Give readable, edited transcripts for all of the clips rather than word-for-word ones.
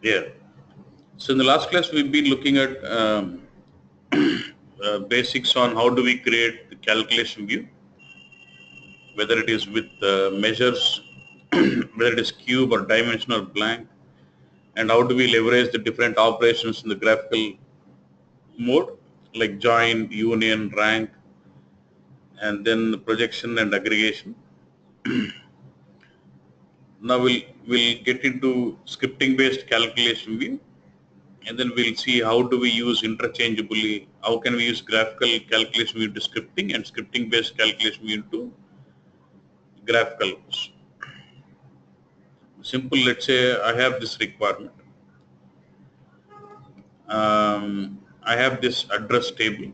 Yeah. So in the last class, we've been looking at basics on how do we create the calculation view, whether it is with measures, whether it is cube or dimension or blank, and how do we leverage the different operations in the graphical mode, like join, union, rank, and then the projection and aggregation. Now we'll get into scripting based calculation view, and then we'll see how do we use interchangeably, how can we use graphical calculation view to scripting and scripting based calculation view to graphical. Simple, let's say I have this requirement. I have this address table.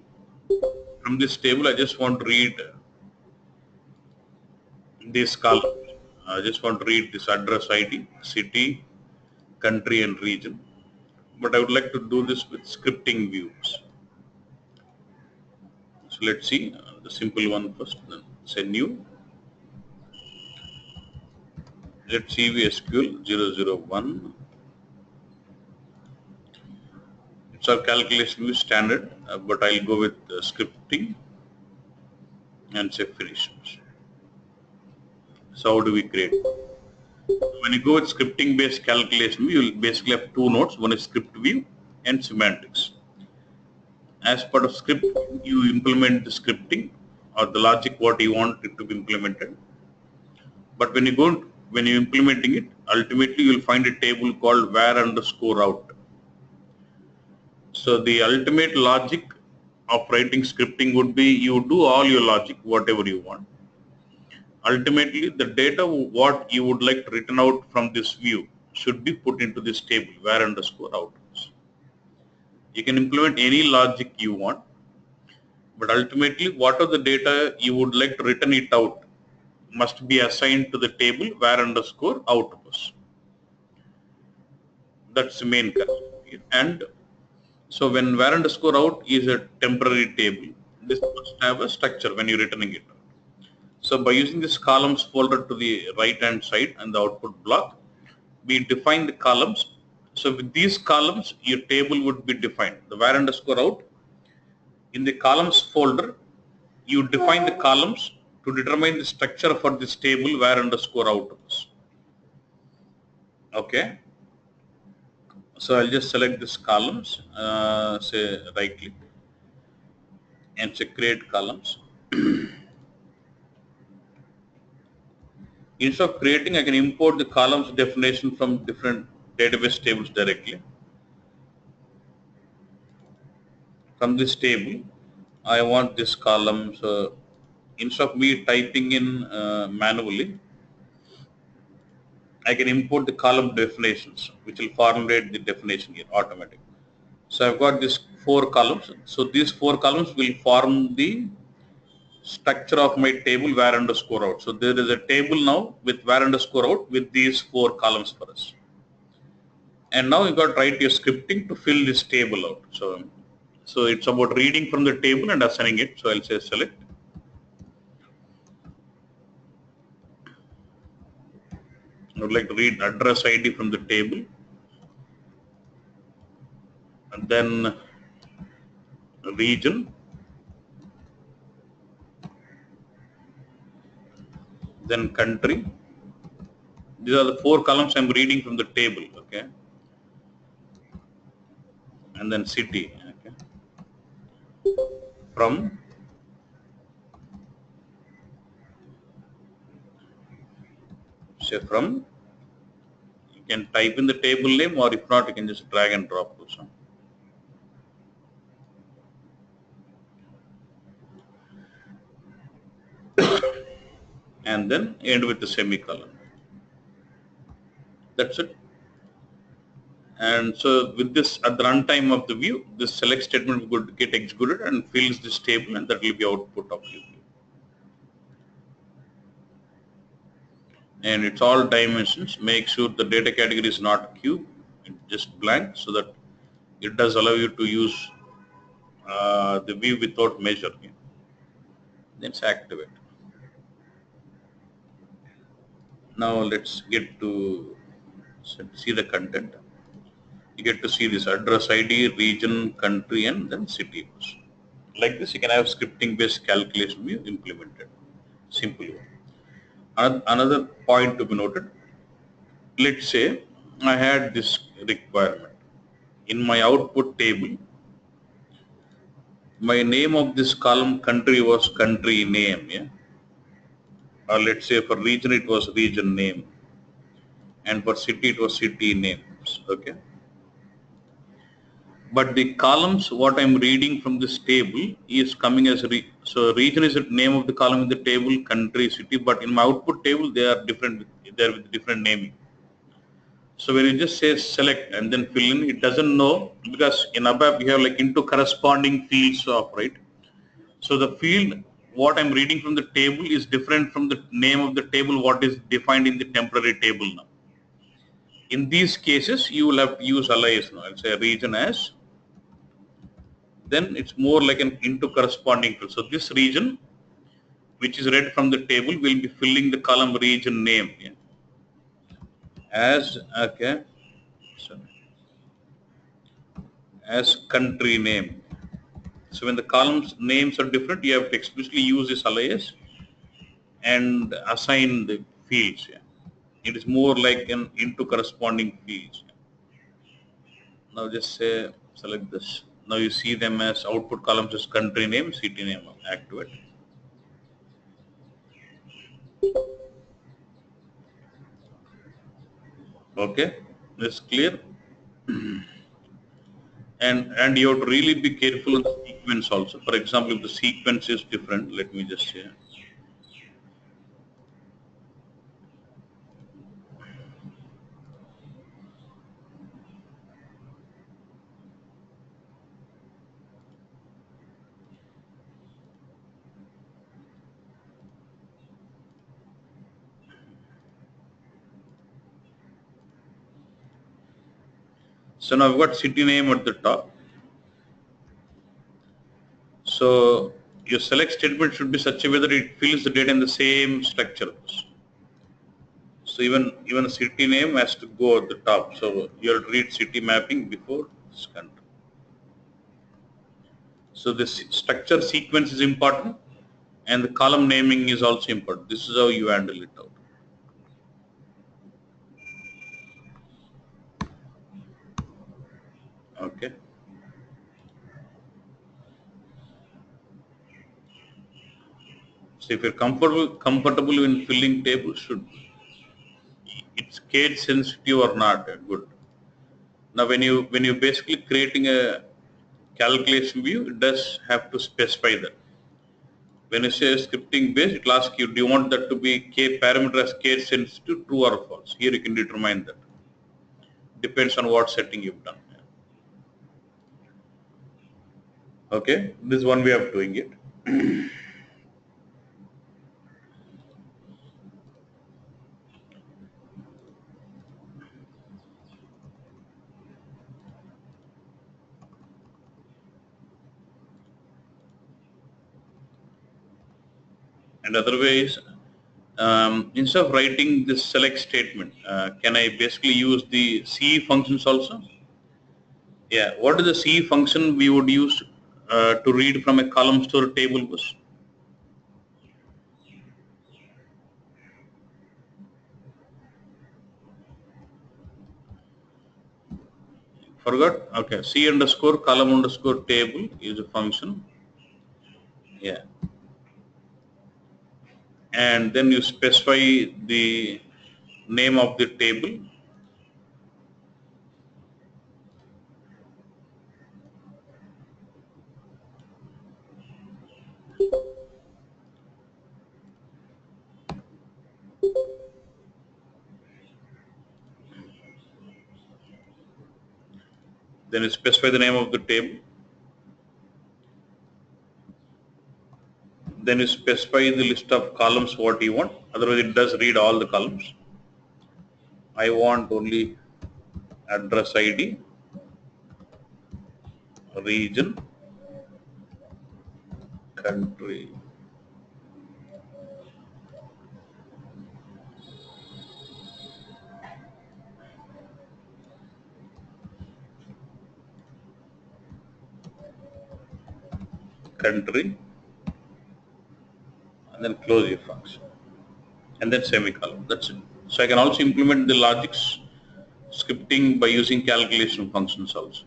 From this table, I just want to read this column. I just want to read this address ID, city, country, and region. But I would like to do this with scripting views. So let's see the simple one first. Then say new. Let's see SQL 001. It's our calculation view standard, but I'll go with scripting and say finish. So how do we create? When you go with scripting based calculation view, you will basically have two nodes. One is script view and semantics. As part of script, you implement the scripting or the logic what you want it to be implemented. But when you're implementing it, ultimately you will find a table called var_out. So the ultimate logic of writing scripting would be you do all your logic, whatever you want. Ultimately, the data what you would like to written out from this view should be put into this table var_out. You can implement any logic you want, but ultimately what are the data you would like to written it out must be assigned to the table var_out. That's the main concept. And so when var_out is a temporary table, this must have a structure when you're returning it. So by using this columns folder to the right hand side and the output block, we define the columns. So with these columns, your table would be defined. The var_out, in the columns folder, you define the columns to determine the structure for this table var_out. Okay. So I'll just select this columns, say right click and say create columns. Instead of creating, I can import the columns definition from different database tables directly. From this table, I want this column. So instead of me typing in manually, I can import the column definitions, which will formulate the definition here automatically. So I've got these 4 columns. So these 4 columns will form the structure of my table var_out. So there is a table now with var_out with these 4 columns for us. And now you got to write your scripting to fill this table out. So it's about reading from the table and assigning it. So I'll say select. I would like to read address ID from the table. And then region. Then country. These are the 4 columns I'm reading from the table. Okay. And then city. Okay. From you can type in the table name, or if not, you can just drag and drop also. And then end with the semicolon. That's it. And so with this, at the runtime of the view, this select statement will get executed and fills this table, and that will be output of you. And it's all dimensions. Make sure the data category is not cube, it's just blank, so that it does allow you to use the view without measure. Then it's activate. Now let's get to see the content. You get to see this address ID, region, country, and then city. Like this, you can have scripting based calculation view implemented. Simple one. Another point to be noted, let's say I had this requirement. In my output table, my name of this column country was country name, yeah? Or let's say for region it was region name, and for city it was city names, okay? But the columns what I'm reading from this table is coming as so region is the name of the column in the table, country, city, but in my output table they are different, they're with different naming. So when you just say select and then fill in, it doesn't know, because in ABAP you have like into corresponding fields of, right? So the field what I'm reading from the table is different from the name of the table what is defined in the temporary table now. In these cases, you will have to use alias now. I'll say region as, then it's more like an into corresponding field. So this region, which is read from the table, will be filling the column region name, yeah, as, okay, so as country name. So when the columns names are different, you have to explicitly use this alias and assign the fields. Yeah. It is more like an into corresponding fields. Now just say select this. Now you see them as output columns as country name, city name. Activate. Okay, this clear. And you have to really be careful of the sequence also. For example, if the sequence is different, let me just say. So now I've got city name at the top. So your select statement should be such a way that it fills the data in the same structure. So even a city name has to go at the top. So you'll read city mapping before this country. So this structure sequence is important, and the column naming is also important. This is how you handle it out. Okay. So if you're comfortable in filling tables, should it's case sensitive or not, good. Now when you basically creating a calculation view, it does have to specify that. When you say scripting based, it will ask you, do you want that to be k parameter as case sensitive, true or false? Here you can determine that. Depends on what setting you've done. Okay, this is one way of doing it. And other way is, instead of writing this select statement, can I basically use the C functions also? Yeah, what is the C function we would use to read from a column store table bus? Forgot? Okay, C underscore column underscore table is a function. Yeah. And then you specify the name of the table. Then you specify the name of the table. Then you specify the list of columns what you want. Otherwise it does read all the columns. I want only address ID, region, country. country, and then close your function, and then semicolon. That's it. So I can also implement the logics scripting by using calculation functions also.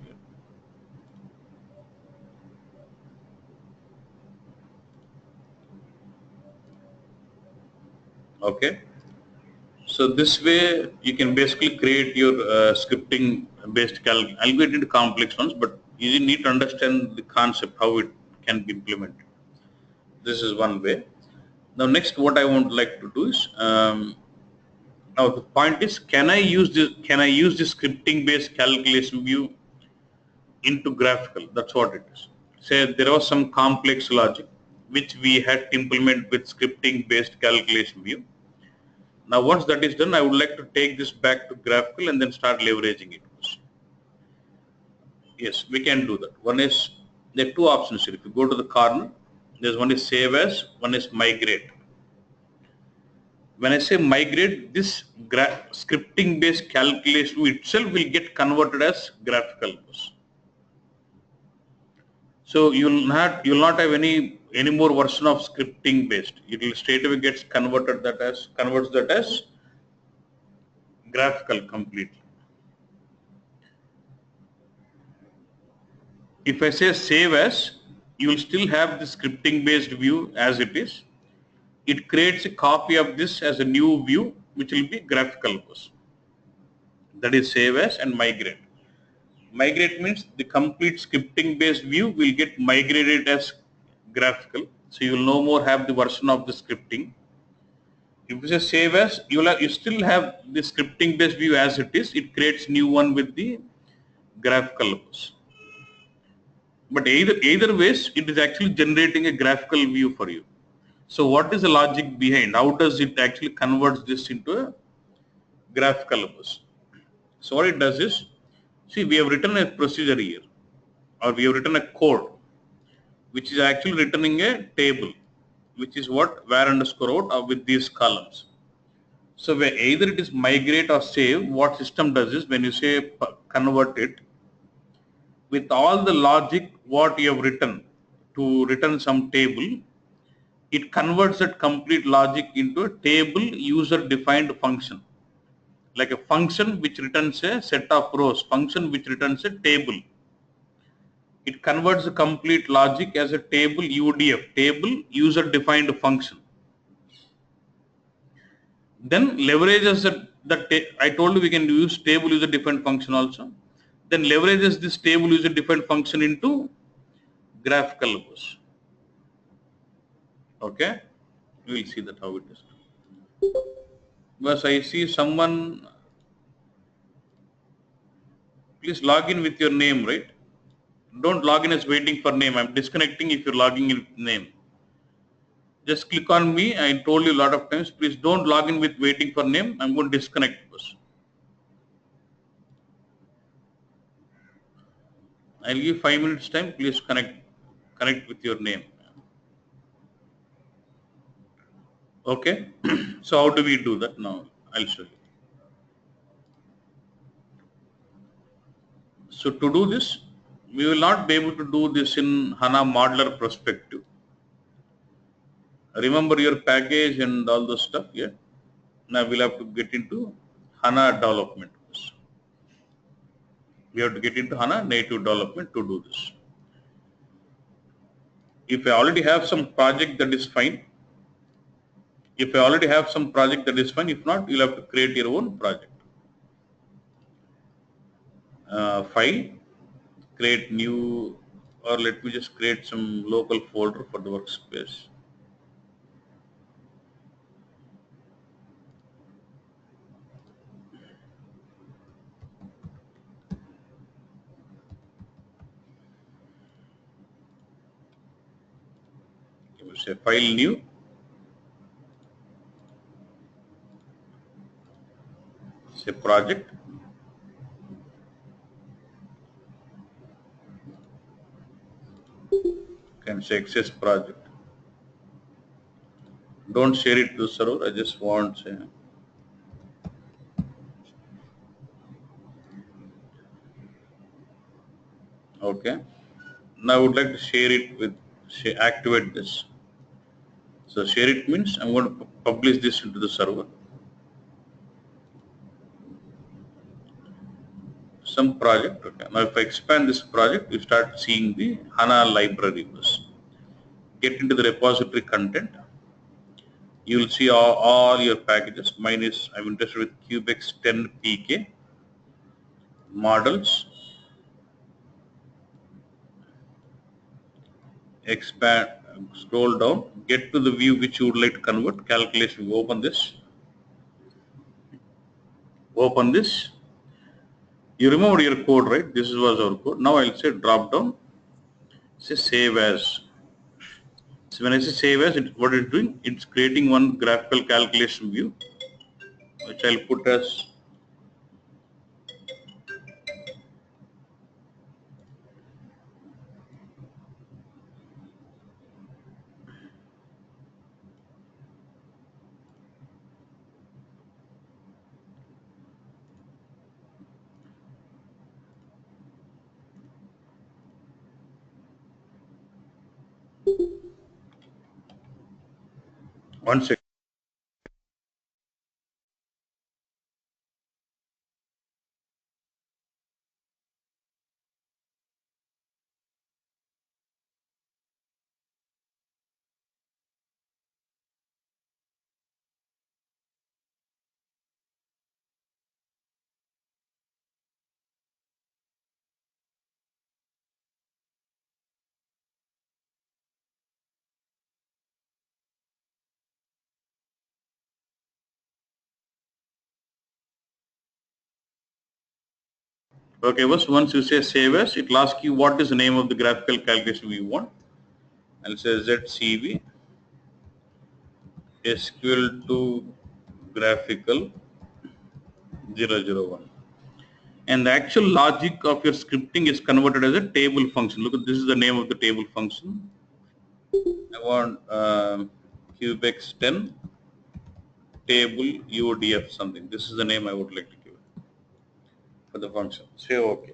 Okay. So this way you can basically create your scripting based calc. I'll get into complex ones, but you need to understand the concept, how it can be implemented. This is one way. Now next what I would like to do is, now the point is, can I use the scripting based calculation view into graphical? That's what it is. Say there was some complex logic which we had to implement with scripting based calculation view. Now once that is done, I would like to take this back to graphical and then start leveraging it. Yes, we can do that. One is, there are two options here. If you go to the corner, there's one is save as, one is migrate. When I say migrate, this scripting based calculation itself will get converted as graphical. So you'll not have any more version of scripting based. It will straight away converts that as graphical completely. If I say save as, you will still have the scripting based view as it is. It creates a copy of this as a new view, which will be graphical. That is save as and migrate. Migrate means the complete scripting based view will get migrated as graphical. So you will no more have the version of the scripting. If you say save as, you still have the scripting based view as it is. It creates new one with the graphical. But either ways, it is actually generating a graphical view for you. So what is the logic behind? How does it actually converts this into a graphical bus? So what it does is, see, we have written a procedure here, or we have written a code, which is actually returning a table, which is what var underscore out with these columns. So where either it is migrate or save, what system does is, when you say convert it, with all the logic what you have written to return some table, it converts that complete logic into a table user defined function. Like a function which returns a set of rows, function which returns a table. It converts the complete logic as a table UDF, table user defined function. Then leverages I told you we can use table user defined function also. Then leverages this table user defined function into graphical bus. Okay, we will see that how it is. Because I see someone, please log in with your name, right? Don't log in as waiting for name. I'm disconnecting if you're logging in with name. Just click on me. I told you a lot of times, please don't log in with waiting for name. I'm going to disconnect first. I'll give 5 minutes time. Please connect with your name. Okay. So how do we do that now? I'll show you. So to do this, we will not be able to do this in Hana modeler perspective. Remember your package and all those stuff. Yeah. Now we'll have to get into Hana development. We have to get into Hana native development to do this. If I already have some project, that is fine. If I already have some project, that is fine. If not, you'll have to create your own project. File, create new, or let me just create some local folder for the workspace. You will say file new. Say project. Can say access project. Don't share it to the server. I just want say. Okay. Now I would like to share activate this. So share it means I'm going to publish this into the server. Some project. Okay. Now if I expand this project, you start seeing the HANA library. Get into the repository content. You will see all your packages. Mine is, I'm interested with Cubex 10 PK models. Expand, scroll down, get to the view which you would like to convert, calculation, open this. Open this. You remember your code, right? This was our code. Now I'll say drop down, say save as. So when I say save as, what it's doing, it's creating one graphical calculation view, which I'll put as one second. Okay, once you say save as, it will ask you what is the name of the graphical calculation view you want. I'll say ZCV SQL to graphical 001. And the actual logic of your scripting is converted as a table function. Look at this is the name of the table function. I want Cubex 10 table UDF something. This is the name I would like to give it for the function. Say OK.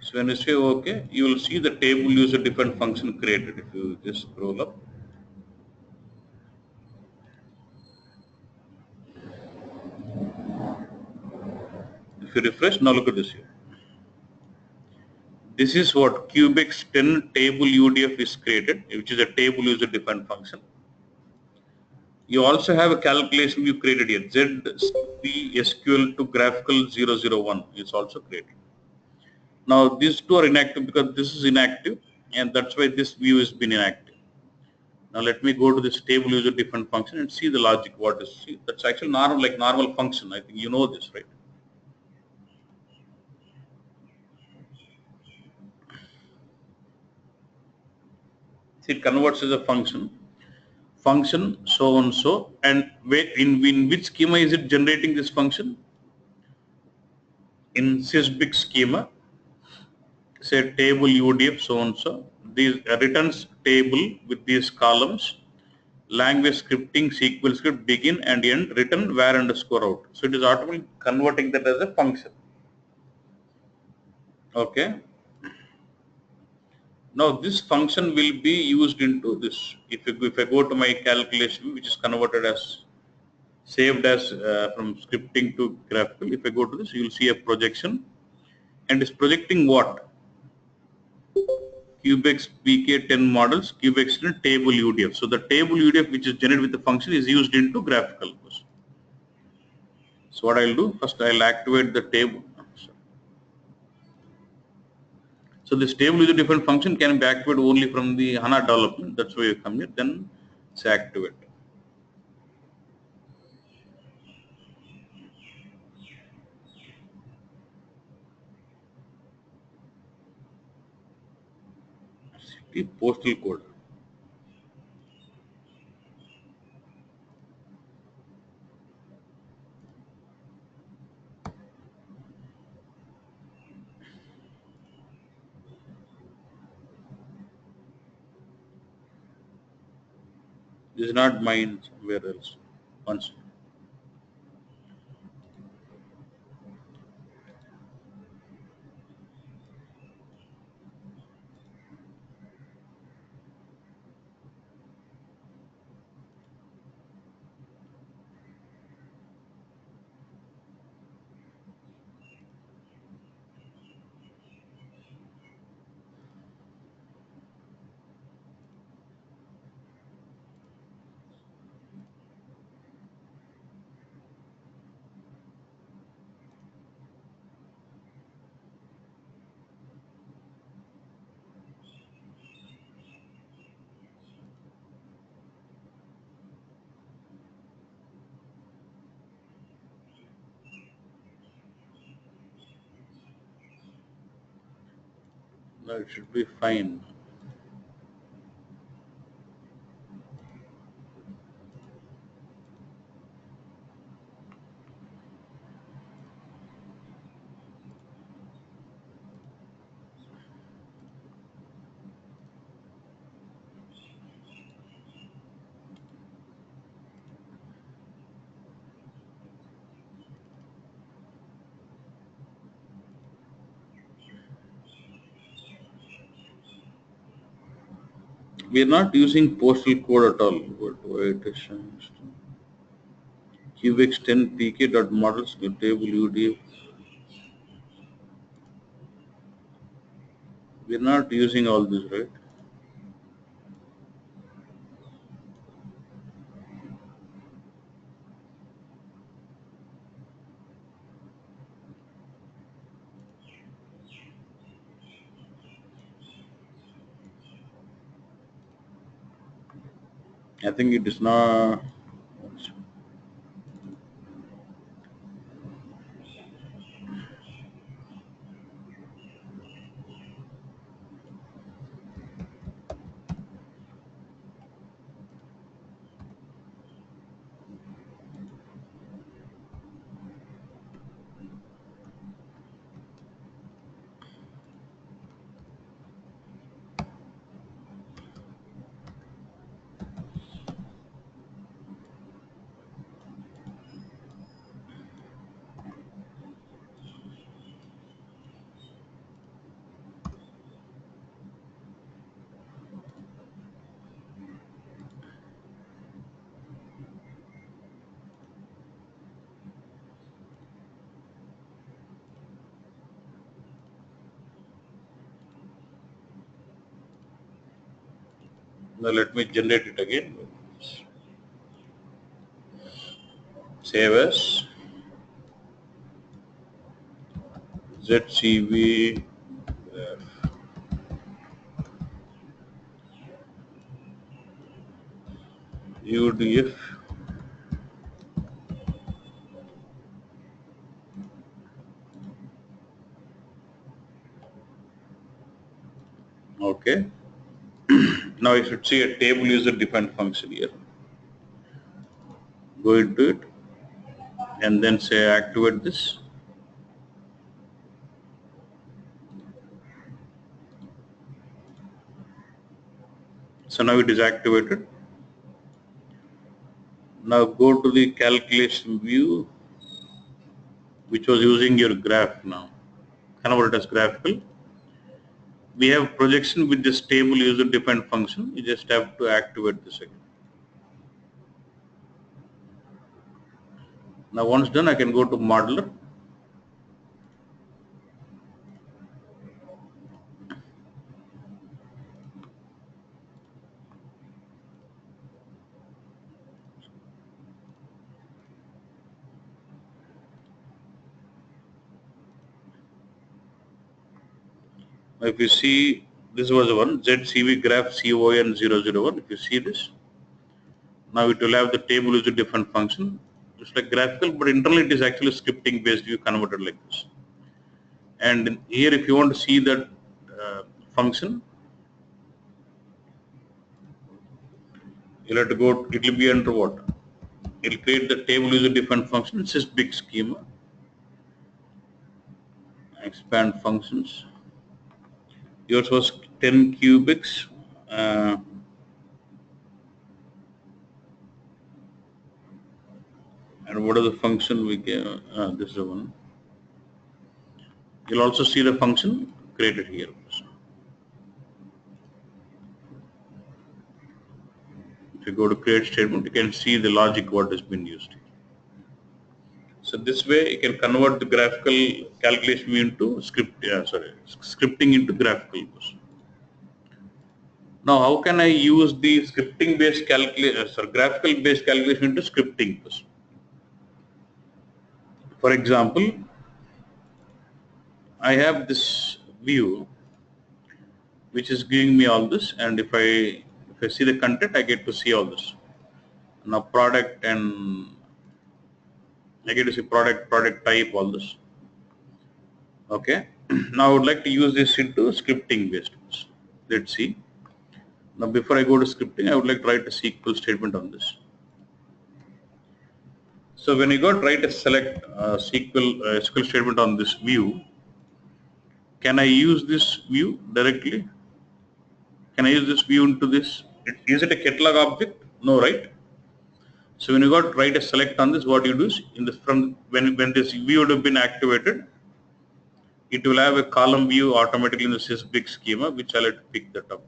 So when you say OK, you will see the table use a different function created. If you just scroll up. If you refresh, now look at this here. This is what Cubex 10 table UDF is created, which is a table user defined function. You also have a calculation you created here. ZCP SQL to graphical 001 is also created. Now these two are inactive because this is inactive, and that's why this view has been inactive. Now let me go to this table user defined function and see the logic. What is, see, that's actually normal, like normal function. I think you know this, right? See, it converts as a function so and so, and in which schema is it generating this function? In sysbig schema, say table UDF so and so. These returns table with these columns, language scripting, SQL script, begin and end, return var underscore out. So it is automatically converting that as a function. Okay. Now this function will be used into this. If I go to my calculation, which is converted as saved as from scripting to graphical, if I go to this, you will see a projection, and it's projecting what? Cubex PK10 models, Cubex table UDF. So the table UDF which is generated with the function is used into graphical. So what I'll do, first I'll activate the table. So this table user defined function can be activated only from the HANA development. That's why you come here, then say activate. City postal code. This is not mine, somewhere else. Once. That should be fine. We are not using postal code at all. But wait a second. QX 10 pk.models table UDF. We are not using all this, right? I think it is not. Now let me generate it again. Save as ZCV UDF. Okay. Now you should see a table user defined function here. Go into it and then say activate this. So now it is activated. Now go to the calculation view, which was using your graph now. Convert it as graphical. We have projection with this table user defined function. You just have to activate this again. Now once done, I can go to modeler. Now if you see, this was one ZCV graph CON001. If you see this, now it will have the table user defined function. It's like graphical, but internally it is actually scripting based view converted like this. And here, if you want to see that function, you'll have to go. It will be under what? It will create the table user defined function. It's just big schema. Expand functions. Yours was 10 cubics. And what is the function we can? This is the one. You'll also see the function created here. If you go to create statement, you can see the logic what has been used. So this way you can convert the graphical calculation into scripting into graphical. Now how can I use the scripting based graphical based calculation into scripting? For example, I have this view which is giving me all this, and if I see the content, I get to see all this. Now product, and I get to see product type, all this. Okay. Now I would like to use this into scripting based ones. Let's see. Now before I go to scripting, I would like to write a SQL statement on this. So when you go to write a select SQL statement on this view, can I use this view directly? Can I use this view into this? Is it a catalog object? No, right? So when you got to write a select on this, what you do is in the from when this view would have been activated, it will have a column view automatically in the sysbig schema, which I'll have to pick that up.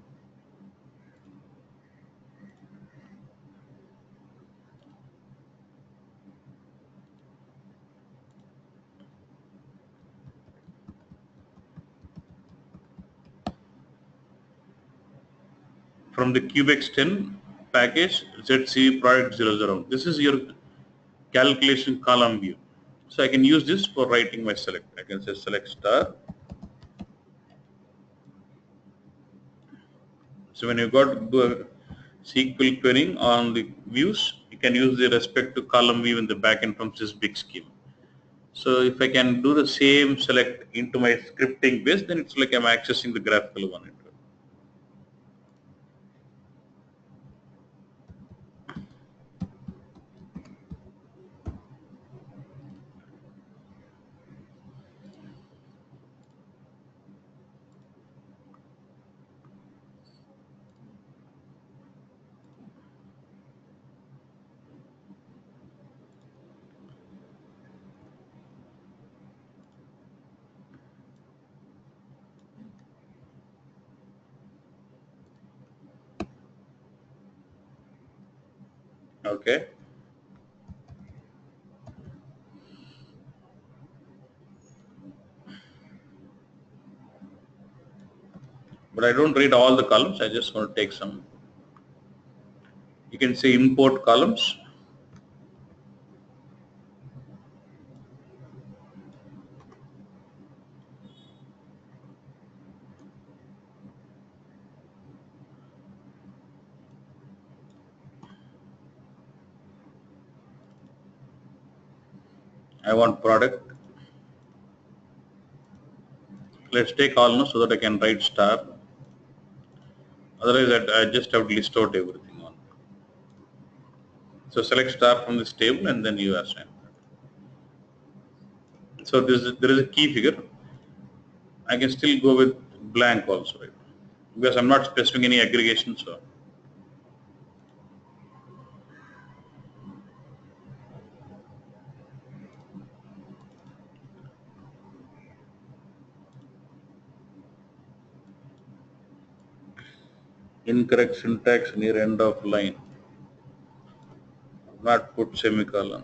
From the cubex 10 package ZC product 00. This is your calculation column view. So I can use this for writing my select. I can say select star. So when you got to do a SQL querying on the views, you can use the respective column view in the backend from sysbig schema. So if I can do the same select into my scripting base, then it's like I'm accessing the graphical one. Okay. But I don't read all the columns. I just want to take some. You can say import columns. I want product. Let's take all now so that I can write star. Otherwise, I just have to list out everything on. So select star from this table and then you assign. So there is a key figure. I can still go with blank also, right? Because I'm not specifying any aggregation. So incorrect syntax near end of line. Not put semicolon.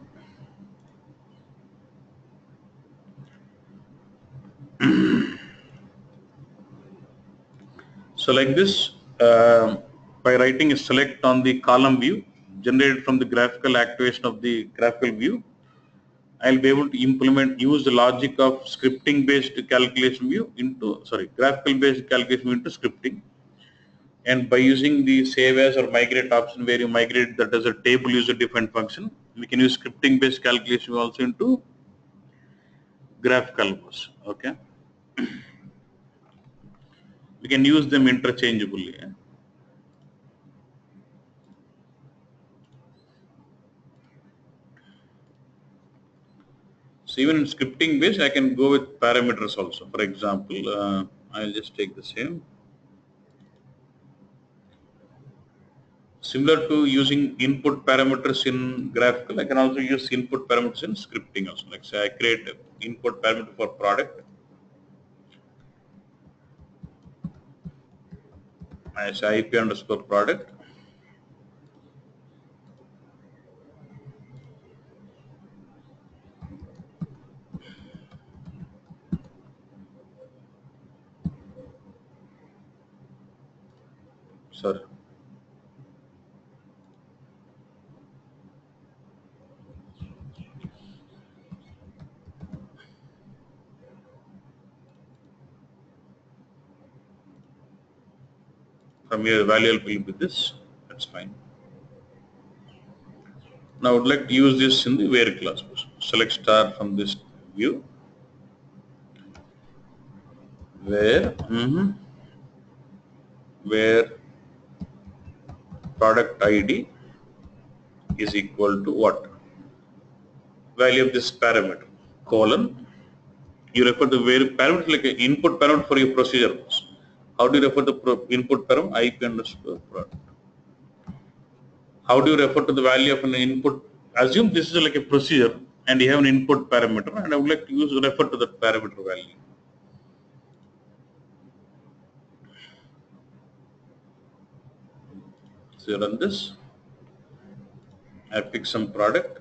So like this, by writing a select on the column view generated from the graphical activation of the graphical view, I'll be able to use the logic of scripting based calculation view into, graphical based calculation view into scripting. And by using the save as or migrate option where you migrate that as a table user defined function, we can use scripting based calculation also into graphical views. Okay. We can use them interchangeably. So even in scripting base, I can go with parameters also. For example, I'll just take the same. Similar to using input parameters in graphical, I can also use input parameters in scripting also. Like say I create input parameter for product as IP underscore product. Sorry. From here, value will be this. That's fine. Now I would like to use this in the where class. Select star from this view. where where product ID is equal to what? Value of this parameter, colon. You refer to where parameter like an input parameter for your procedure. How do you refer to input parameter? IP underscore product. How do you refer to the value of an input? Assume this is like a procedure and you have an input parameter, and I would like to refer to that parameter value. So you run this. I pick some product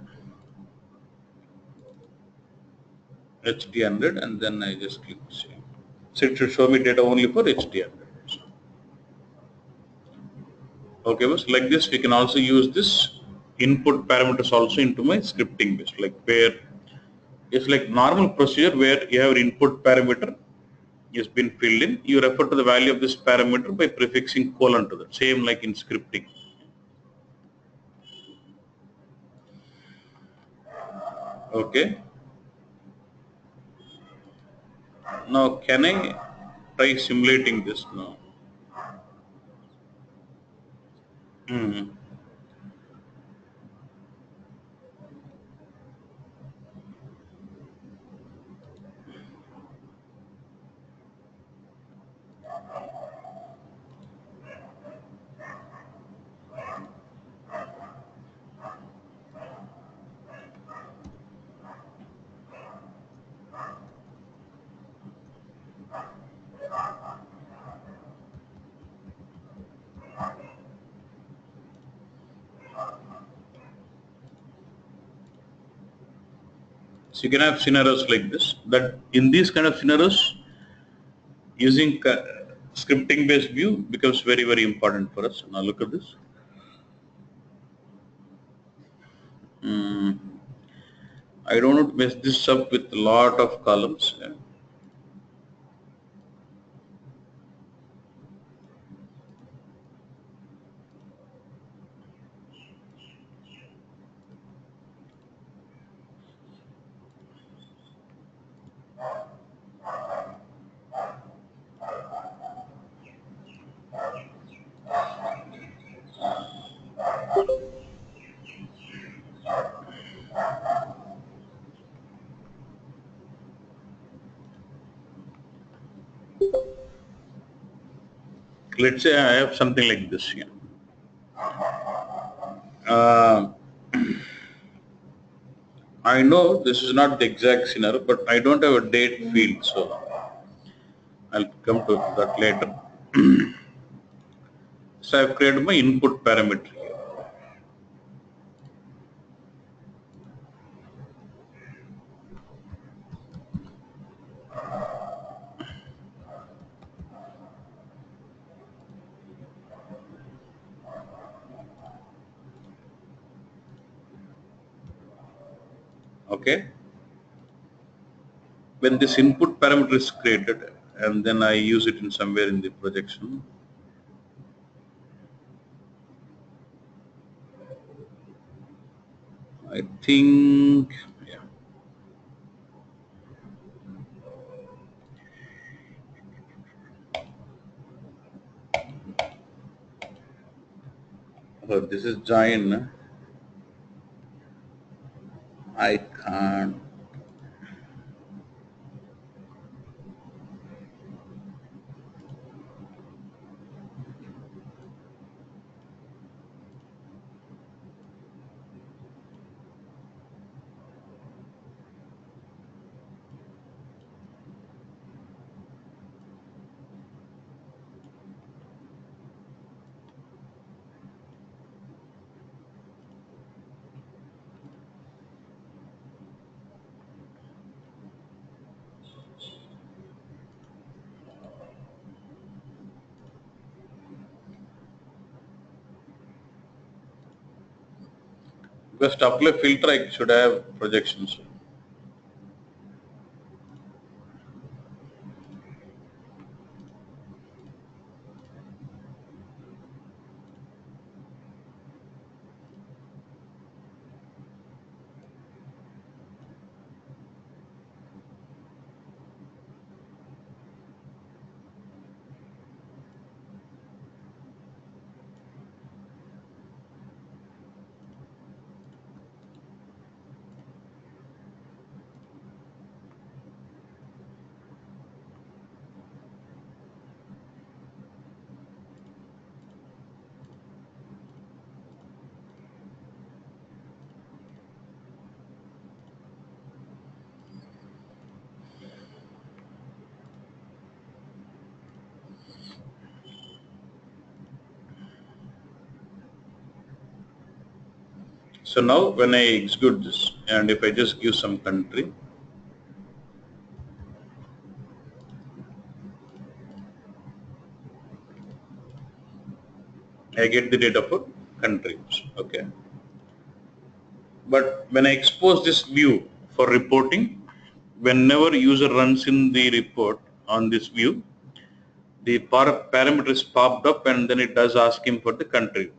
HD100 and then I just click save. So it should show me data only for HD100. Okay, but like this we can also use this input parameters also into my scripting base, like where it's like normal procedure where you have an input parameter has been filled in. You refer to the value of this parameter by prefixing colon to that. Same like in scripting. Okay. Now can I try simulating this now? Hmm. So you can have scenarios like this. That in these kind of scenarios, using scripting based view becomes very important for us. Now look at this. I don't want to mess this up with a lot of columns. Yeah. Let's say I have something like this here. Uh, I know this is not the exact scenario, but I don't have a date field, so I'll come to that later. So I've created my input parameter here. Okay. When this input parameter is created, and then I use it in somewhere in the projection. I think, yeah. So this is join. I can't. Because to apply filter, I should have projections. So now when I execute this, and if I just give some country, I get the data for country. Okay. But when I expose this view for reporting, whenever user runs in the report on this view, the parameter is popped up and then it does ask him for the country.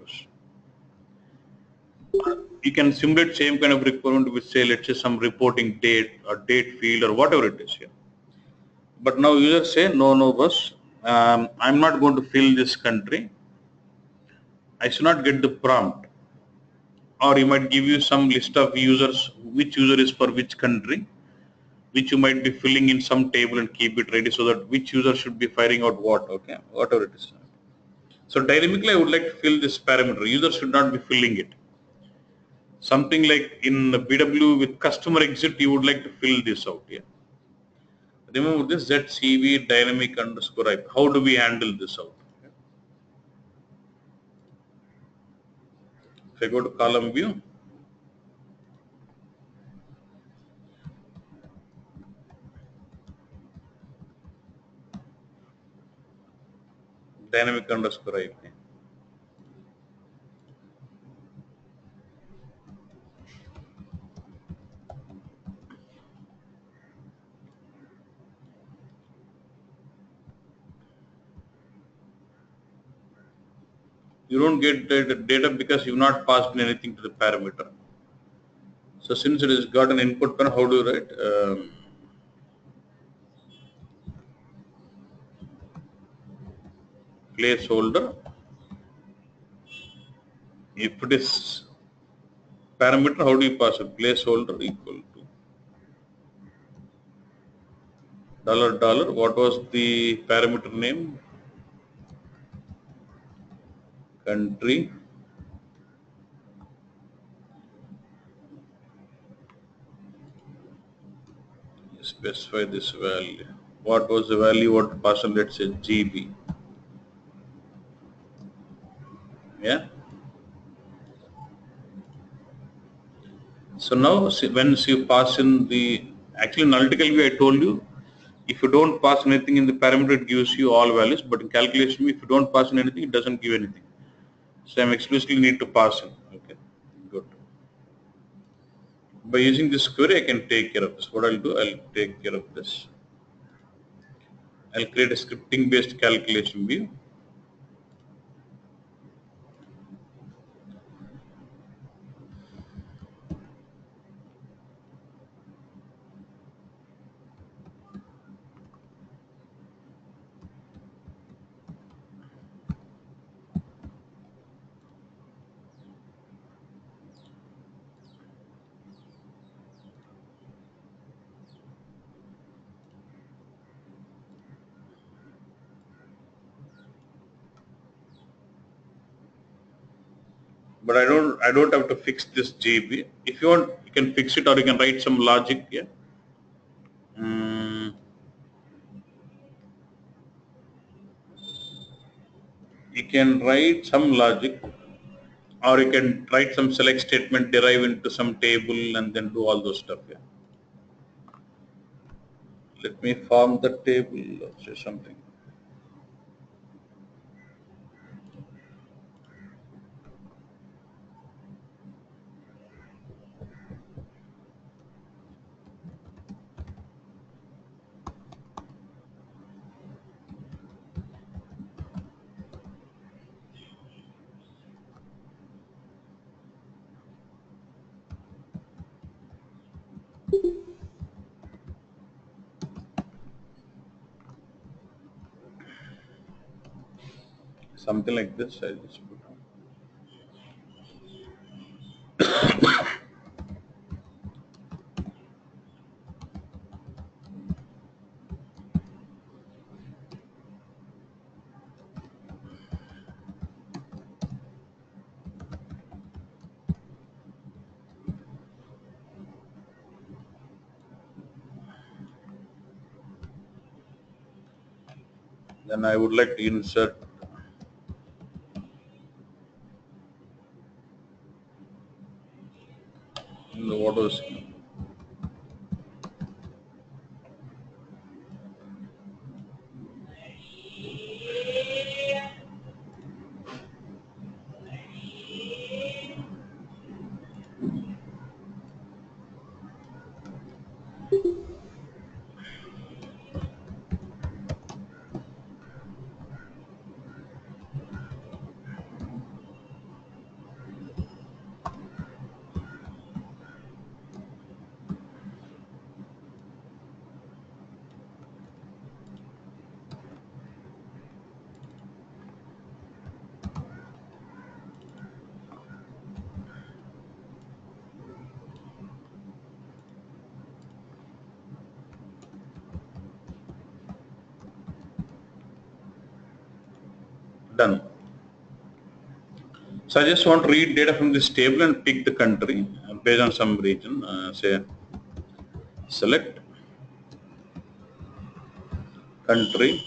You can simulate same kind of requirement with, say, let's say some reporting date or date field or whatever it is here. But now users say, no, boss, I'm not going to fill this country. I should not get the prompt. Or he might give you some list of users, which user is for which country, which you might be filling in some table and keep it ready so that which user should be firing out what, okay, whatever it is. So dynamically, I would like to fill this parameter. User should not be filling it. Something like in the BW with customer exit, you would like to fill this out. Yeah. Remember this ZCV dynamic underscore IP. How do we handle this out? If I go to column view, dynamic underscore IP. You don't get the data because you've not passed anything to the parameter. So since it has got an input parameter, how do you write? Placeholder. If it is parameter, how do you pass it? Placeholder equal to $. What was the parameter name? Country. Specify this value. What was the value? What passed? Let's say GB. Yeah. So now when you pass in the, actually in analytical view I told you, if you don't pass anything in the parameter it gives you all values, but in calculation if you don't pass in anything it doesn't give anything. So I'm explicitly need to pass in. Okay, good. By using this query I can take care of this. What I'll do, I'll take care of this. I'll create a scripting based calculation view. But I don't have to fix this GB. If you want, you can fix it or you can write some logic here. You can write some logic or you can write some select statement, derive into some table and then do all those stuff. Yeah. Let me form the table, let's say something. Something like this, I just put on. Then I would like to insert What was done? So I just want to read data from this table and pick the country based on some region. Say select country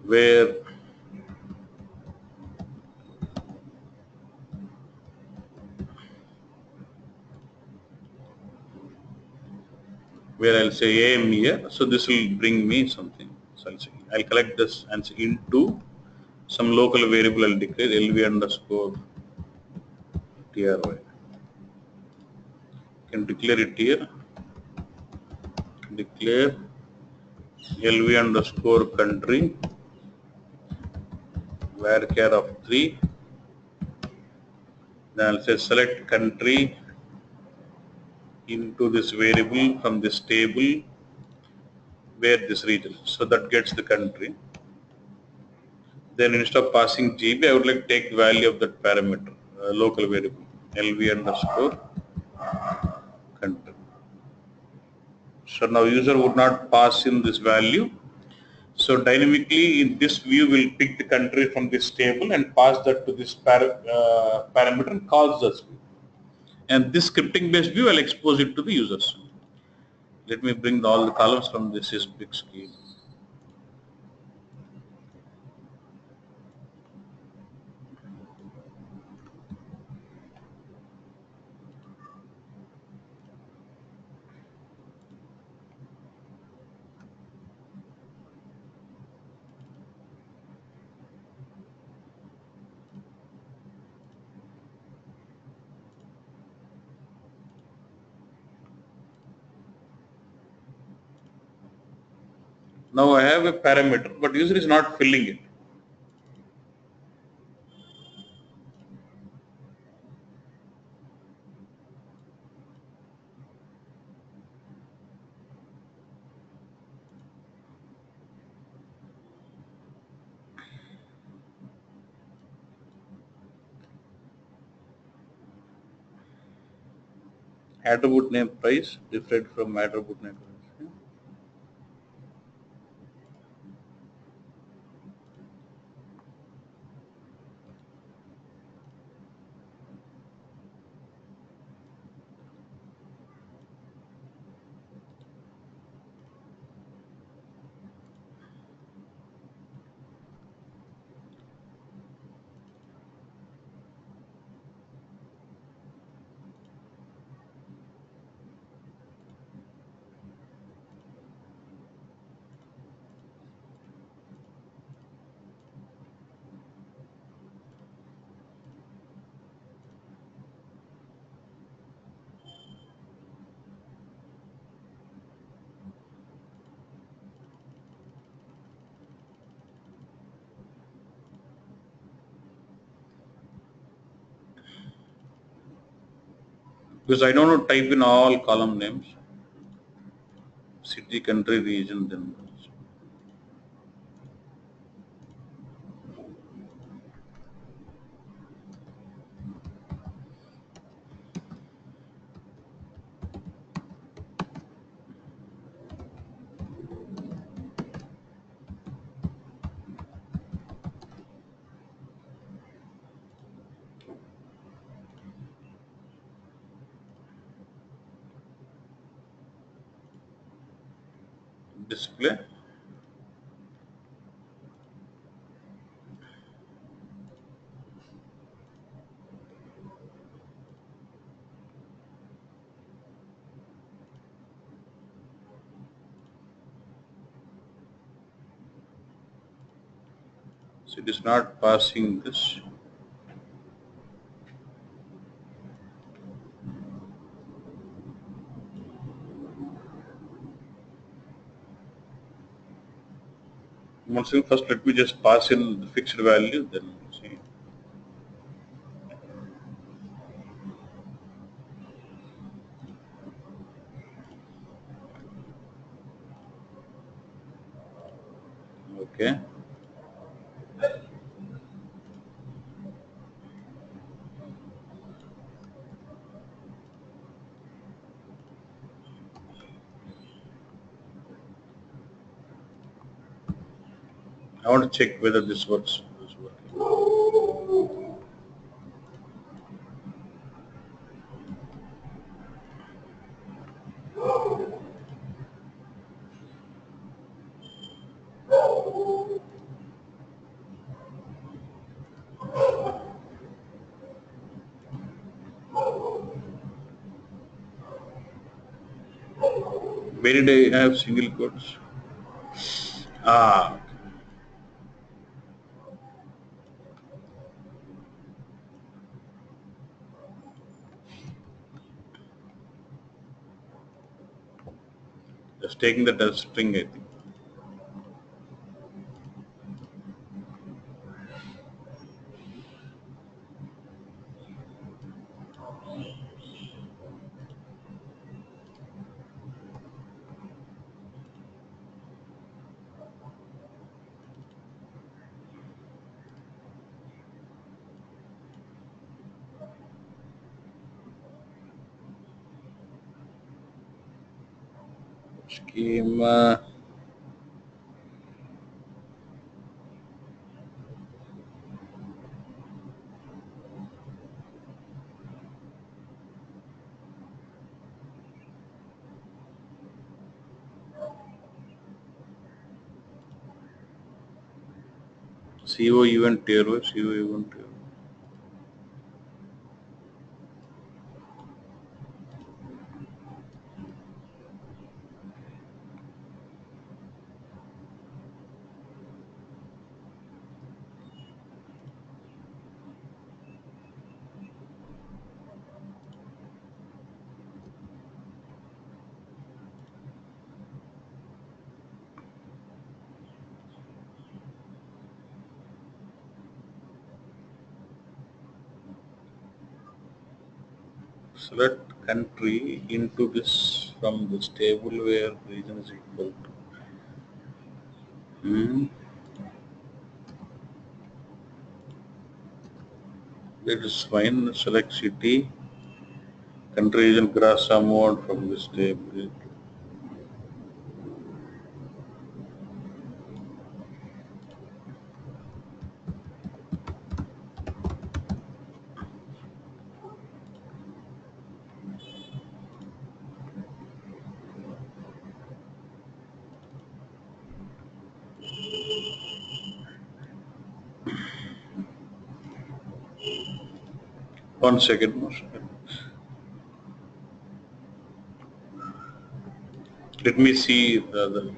where I'll say AM here. So this will bring me something. So I'll collect this and say into some local variable. I'll declare LV underscore TRY. Can declare it here. Declare LV underscore country varchar of 3. Then I'll say select country into this variable from this table where this region is. So that gets the country. Then instead of passing GB, I would like to take the value of that parameter, local variable, LV underscore country. So now user would not pass in this value. So dynamically in this view will pick the country from this table and pass that to this parameter and calls this view. And this scripting based view I'll expose it to the users. Let me bring all the columns from this is big scale. Now I have a parameter, but user is not filling it. Attribute name price different from attribute name price. Because I don't know type in all column names, city, country, region, then. display. So it is not passing this. Once again, first let me just pass in the fixed value, then see. Okay. I want to check whether this works. This working. Where did I have single quotes? Ah, just taking that as string, I think. Schema. CO event tier, CO event tier. Select country into this from this table where region is equal to. That is fine. Select city, country region gross amount from this table. One second more. Let me see the other.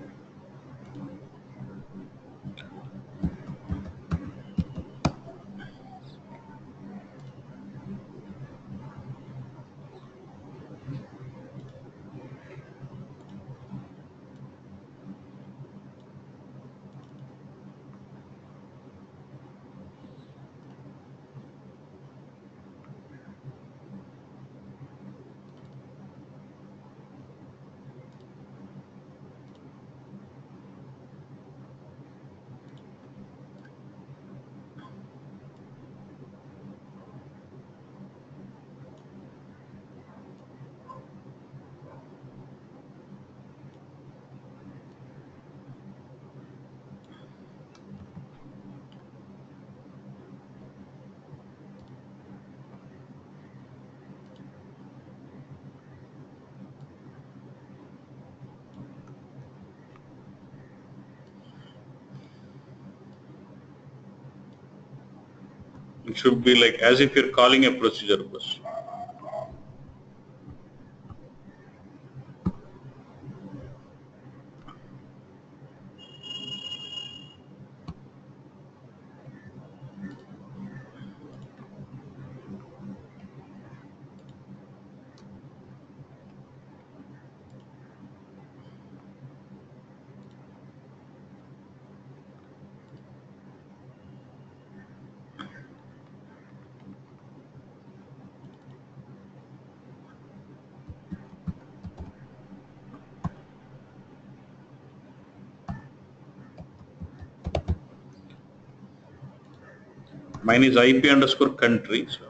It should be like as if you're calling a procedure bus. Mine is IP underscore country. So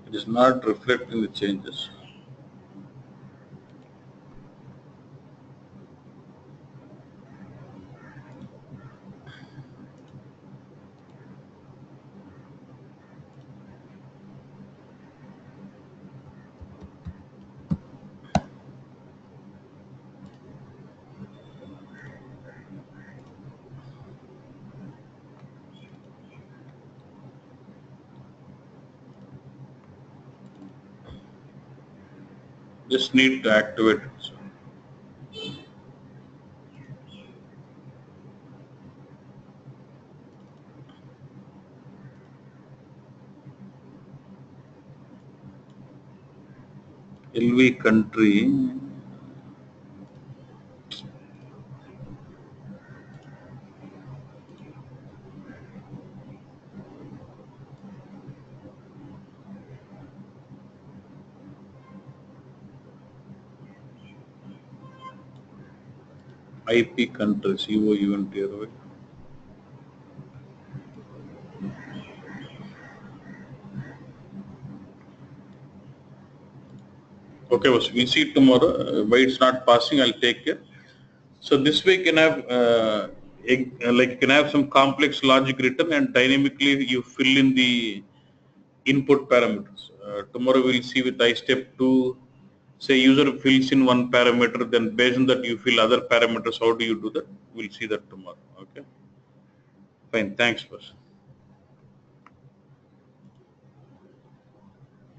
it is not reflecting the changes. Just need to activate it. So LV country. IP country, COUNTRY. Okay, boss. We see tomorrow. Why it's not passing, I'll take care. So this way you can have like you can have some complex logic written and dynamically you fill in the input parameters. Tomorrow we'll see with I step 2, say user fills in one parameter, then based on that you fill other parameters. How do you do that? We'll see that tomorrow. Okay. Fine. Thanks, boss.